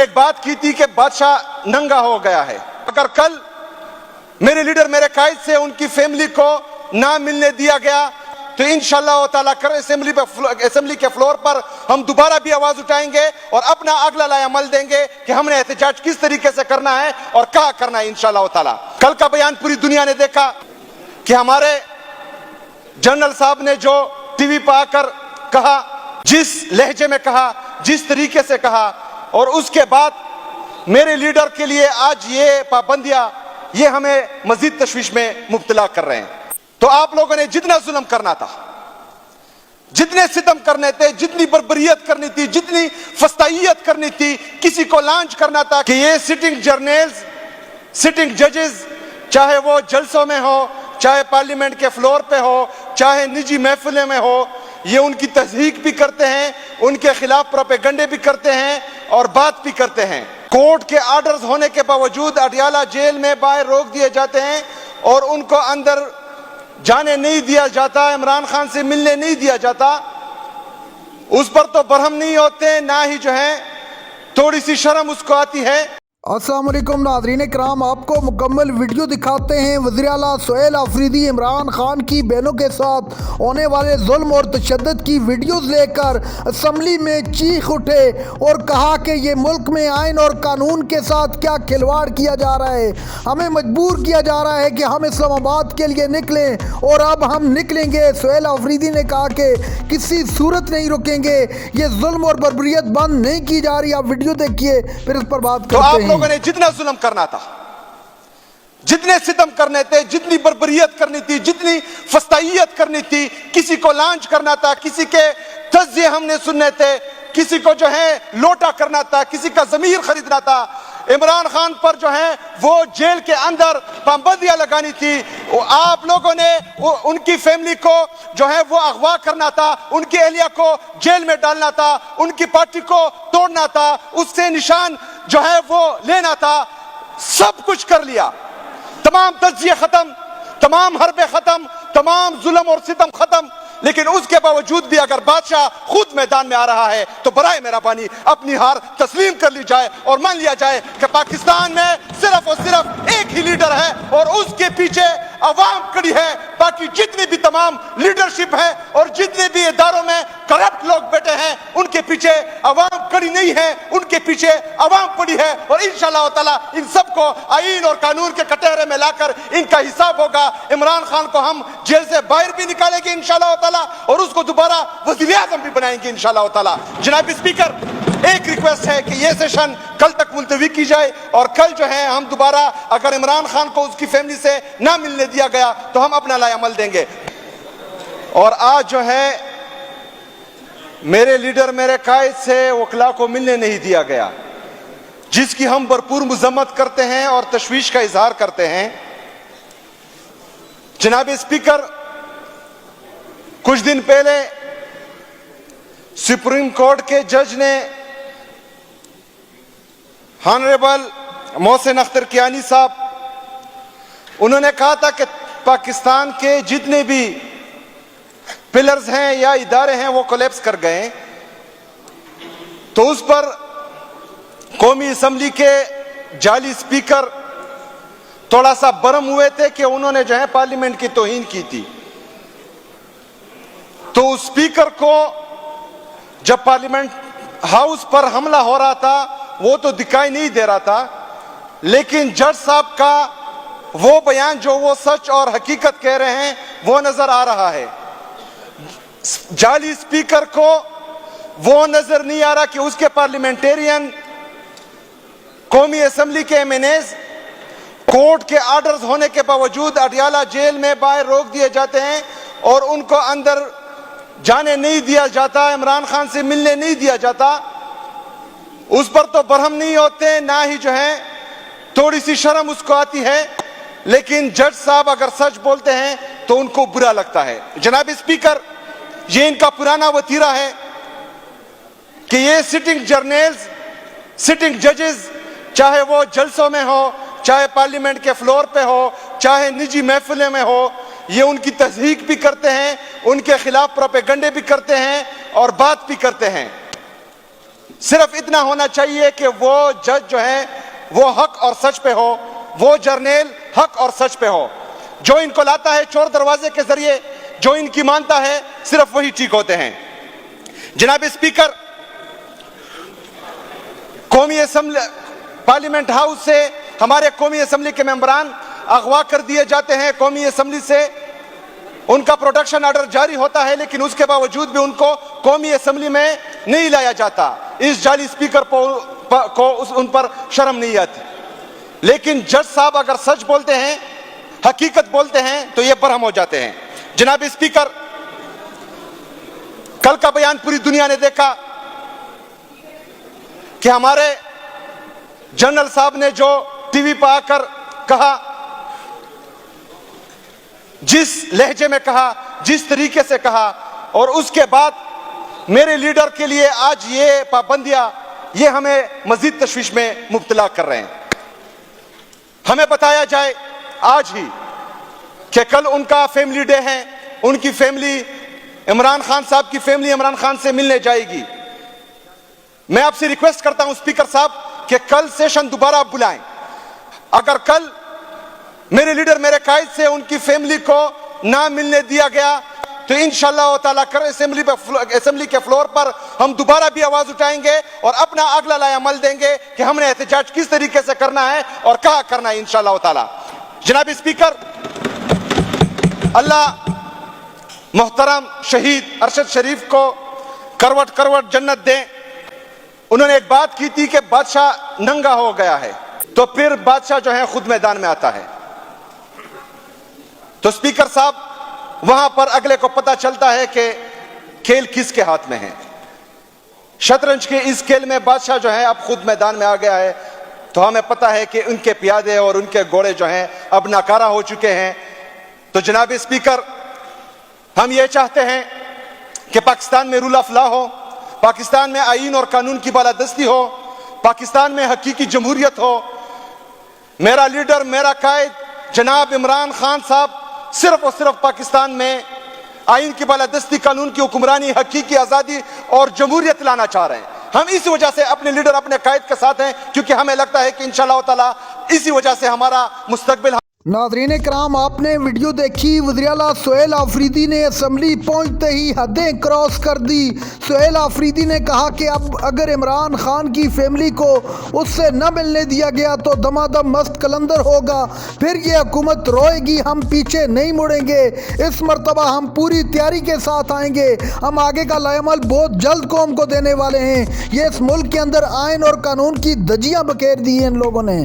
ایک بات کی تھی کہ بادشاہ ننگا ہو گیا ہے. اگر کل میرے لیڈر میرے قائد سے ان کی فیملی کو نہ ملنے دیا گیا تو انشاءاللہ تعالیٰ کر اسمبلی کے فلور پر ہم دوبارہ بھی آواز اٹھائیں گے اور اپنا اگلا لائے عمل دیں گے کہ ہم نے احتجاج کس طریقے سے کرنا ہے اور کہاں کرنا ہے انشاءاللہ تعالیٰ. کل کا بیان پوری دنیا نے دیکھا کہ ہمارے جنرل صاحب نے جو ٹی وی پہ آ کر کہا, جس لہجے میں کہا, جس طریقے سے کہا, اور اس کے بعد میرے لیڈر کے لیے آج یہ پابندیاں یہ ہمیں مزید تشویش میں مبتلا کر رہے ہیں. تو آپ لوگوں نے جتنا ظلم کرنا تھا, جتنے ستم کرنے تھے, جتنی بربریت کرنی تھی, جتنی فسطائیت کرنی تھی, کسی کو لانچ کرنا تھا کہ یہ سٹنگ جرنیلز, سٹنگ ججز, چاہے وہ جلسوں میں ہو, چاہے پارلیمنٹ کے فلور پہ ہو, چاہے نجی محفلیں میں ہو, یہ ان کی تصدیق بھی کرتے ہیں, ان کے خلاف پروپیگنڈے بھی کرتے ہیں اور بات بھی کرتے ہیں. کورٹ کے آرڈرز ہونے کے باوجود اڈیالہ جیل میں باہر روک دیے جاتے ہیں اور ان کو اندر جانے نہیں دیا جاتا, عمران خان سے ملنے نہیں دیا جاتا. اس پر تو برہم نہیں ہوتے, نہ ہی جو ہے تھوڑی سی شرم اس کو آتی ہے. السلام علیکم ناظرین کرام, آپ کو مکمل ویڈیو دکھاتے ہیں. وزیر اعلیٰ سہیل آفریدی عمران خان کی بہنوں کے ساتھ ہونے والے ظلم اور تشدد کی ویڈیوز لے کر اسمبلی میں چیخ اٹھے اور کہا کہ یہ ملک میں آئین اور قانون کے ساتھ کیا کھلواڑ کیا جا رہا ہے. ہمیں مجبور کیا جا رہا ہے کہ ہم اسلام آباد کے لیے نکلیں اور اب ہم نکلیں گے. سہیل آفریدی نے کہا کہ کسی صورت نہیں رکیں گے, یہ ظلم اور بربریت بند نہیں کی جا رہی. آپ ویڈیو دیکھیے پھر اس پر بات کرتے ہیں. لوگوں نے جتنا ظلم کرنا تھا, جتنے ستم کرنے تھے, جتنی بربریت کرنی تھی, جتنی فسطائیت کرنی تھی, کسی کو لانچ کرنا تھا, کسی کے تجزیے ہم نے سننے تھے, کسی کو جو ہے لوٹا کرنا تھا, کسی کا ضمیر خریدنا تھا, عمران خان پر جو ہے وہ جیل کے اندر پابندیاں لگانی تھی, آپ لوگوں نے ان کی فیملی کو جو ہے وہ اغوا کرنا تھا, ان کی اہلیہ کو جیل میں ڈالنا تھا, ان کی پارٹی کو توڑنا تھا, اس سے نشان جو ہے وہ لینا تھا. سب کچھ کر لیا, تمام تجزیے ختم, تمام حربیں ختم, تمام ظلم اور ستم ختم. لیکن اس کے باوجود بھی اگر بادشاہ خود میدان میں آ رہا ہے تو برائے مہربانی اپنی ہار تسلیم کر لی جائے اور مان لیا جائے کہ پاکستان میں صرف اور صرف ایک ہی لیڈر ہے اور اس کے پیچھے عوام کڑی ہے. باقی جتنی بھی تمام لیڈرشپ ہے اور جتنے بھی اداروں میں کرپٹ لوگ بیٹھے ہیں ان کے پیچھے عوام کڑی نہیں ہے, ان کے پیچھے عوام پڑی ہے. اور انشاءاللہ تعالی ان سب کو آئین اور قانون کے کٹہرے میں لا کر ان کا حساب ہوگا. عمران خان کو ہم جیل سے باہر بھی نکالیں گے انشاءاللہ تعالی اور اس کو دوبارہ وزیر اعظم بھی بنائیں گے انشاءاللہ تعالی. جناب اسپیکر, ایک ریکویسٹ ہے کہ یہ سیشن کل تک ملتوی کی جائے اور کل جو ہے ہم دوبارہ اگر عمران خان کو اس کی فیملی سے نہ ملنے دیا گیا تو ہم اپنا لائے عمل دیں گے. اور آج جو ہے میرے لیڈر میرے قائد سے وکلا کو ملنے نہیں دیا گیا, جس کی ہم بھرپور مذمت کرتے ہیں اور تشویش کا اظہار کرتے ہیں. جناب اسپیکر, کچھ دن پہلے سپریم کورٹ کے جج نے ہانریبل محسن اختر کیانی صاحب, انہوں نے کہا تھا کہ پاکستان کے جتنے بھی پلرز ہیں یا ادارے ہیں وہ کولیپس کر گئے. تو اس پر قومی اسمبلی کے جعلی اسپیکر تھوڑا سا برہم ہوئے تھے کہ انہوں نے جو ہے پارلیمنٹ کی توہین کی تھی. تو اسپیکر کو جب پارلیمنٹ ہاؤس پر حملہ ہو رہا تھا وہ تو دکھائی نہیں دے رہا تھا, لیکن جج صاحب کا وہ بیان جو وہ سچ اور حقیقت کہہ رہے ہیں وہ نظر آ رہا ہے. جعلی اسپیکر کو وہ نظر نہیں آ رہا کہ اس کے پارلیمنٹیرین قومی اسمبلی کے ایم این ایز کورٹ کے آرڈرز ہونے کے باوجود اڈیالہ جیل میں باہر روک دیے جاتے ہیں اور ان کو اندر جانے نہیں دیا جاتا, عمران خان سے ملنے نہیں دیا جاتا. اس پر تو برہم نہیں ہوتے, نہ ہی جو ہے تھوڑی سی شرم اس کو آتی ہے. لیکن جج صاحب اگر سچ بولتے ہیں تو ان کو برا لگتا ہے. جناب اسپیکر, یہ ان کا پرانا وتیرہ ہے کہ یہ سٹنگ جرنیلز, سٹنگ ججز, چاہے وہ جلسوں میں ہو, چاہے پارلیمنٹ کے فلور پہ ہو, چاہے نجی محفلیں میں ہو, یہ ان کی تصدیق بھی کرتے ہیں, ان کے خلاف پروپیگنڈے بھی کرتے ہیں اور بات بھی کرتے ہیں. صرف اتنا ہونا چاہیے کہ وہ جج جو ہے وہ حق اور سچ پہ ہو, وہ جرنیل حق اور سچ پہ ہو. جو ان کو لاتا ہے چور دروازے کے ذریعے, جو ان کی مانتا ہے, صرف وہی ٹھیک ہوتے ہیں. جناب اسپیکر, قومی اسمبلی پارلیمنٹ ہاؤس سے ہمارے قومی اسمبلی کے ممبران اغوا کر دیے جاتے ہیں. قومی اسمبلی سے ان کا پروٹیکشن آرڈر جاری ہوتا ہے, لیکن اس کے باوجود بھی ان کو قومی اسمبلی میں نہیں لایا جاتا. اس جعلی اسپیکر کو ان پر شرم نہیں آتی. لیکن جج صاحب اگر سچ بولتے ہیں, حقیقت بولتے ہیں, تو یہ برہم ہو جاتے ہیں. جناب اسپیکر, کل کا بیان پوری دنیا نے دیکھا کہ ہمارے جنرل صاحب نے جو ٹی وی پہ آ کر کہا, جس لہجے میں کہا, جس طریقے سے کہا, اور اس کے بعد میرے لیڈر کے لیے آج یہ پابندیاں, یہ ہمیں مزید تشویش میں مبتلا کر رہے ہیں. ہمیں بتایا جائے آج ہی کہ کل ان کا فیملی ڈے ہے, ان کی فیملی, عمران خان صاحب کی فیملی عمران خان سے ملنے جائے گی. میں آپ سے ریکویسٹ کرتا ہوں اسپیکر صاحب کہ کل سیشن دوبارہ آپ بلائیں. اگر کل میرے لیڈر, میرے قائد سے ان کی فیملی کو نہ ملنے دیا گیا تو انشاءاللہ تعالیٰ کر اسمبلی کے فلور پر ہم دوبارہ بھی آواز اٹھائیں گے اور اپنا اگلا لائے عمل دیں گے کہ ہم نے احتجاج کس طریقے سے کرنا ہے اور کہاں کرنا ہے انشاءاللہ تعالیٰ. جناب اسپیکر, اللہ محترم شہید ارشد شریف کو کروٹ کروٹ جنت دیں. انہوں نے ایک بات کی تھی کہ بادشاہ ننگا ہو گیا ہے تو پھر بادشاہ جو ہے خود میدان میں آتا ہے. تو اسپیکر صاحب, وہاں پر اگلے کو پتا چلتا ہے کہ کھیل کس کے ہاتھ میں ہے. شطرنج کے اس کھیل میں بادشاہ جو ہے اب خود میدان میں آ گیا ہے. تو ہمیں پتا ہے کہ ان کے پیادے اور ان کے گھوڑے جو ہیں اب ناکارہ ہو چکے ہیں. تو جناب اسپیکر, ہم یہ چاہتے ہیں کہ پاکستان میں رول آف لا ہو, پاکستان میں آئین اور قانون کی بالادستی ہو, پاکستان میں حقیقی جمہوریت ہو. میرا لیڈر, میرا قائد جناب عمران خان صاحب صرف اور صرف پاکستان میں آئین کی بالادستی, قانون کی حکمرانی, حقیقی آزادی اور جمہوریت لانا چاہ رہے ہیں. ہم اسی وجہ سے اپنے لیڈر, اپنے قائد کے ساتھ ہیں, کیونکہ ہمیں لگتا ہے کہ انشاءاللہ تعالیٰ اسی وجہ سے ہمارا مستقبل. ناظرین کرام, آپ نے ویڈیو دیکھی. وزیر اعلیٰ سہیل آفریدی نے اسمبلی پہنچتے ہی حدیں کراس کر دی. سہیل آفریدی نے کہا کہ اب اگر عمران خان کی فیملی کو اس سے نہ ملنے دیا گیا تو دمادم مست قلندر ہوگا, پھر یہ حکومت روئے گی, ہم پیچھے نہیں مڑیں گے. اس مرتبہ ہم پوری تیاری کے ساتھ آئیں گے, ہم آگے کا لائے عمل بہت جلد قوم کو دینے والے ہیں. یہ اس ملک کے اندر آئین اور قانون کی دھجیاں بکھیر دی ہیں ان لوگوں نے.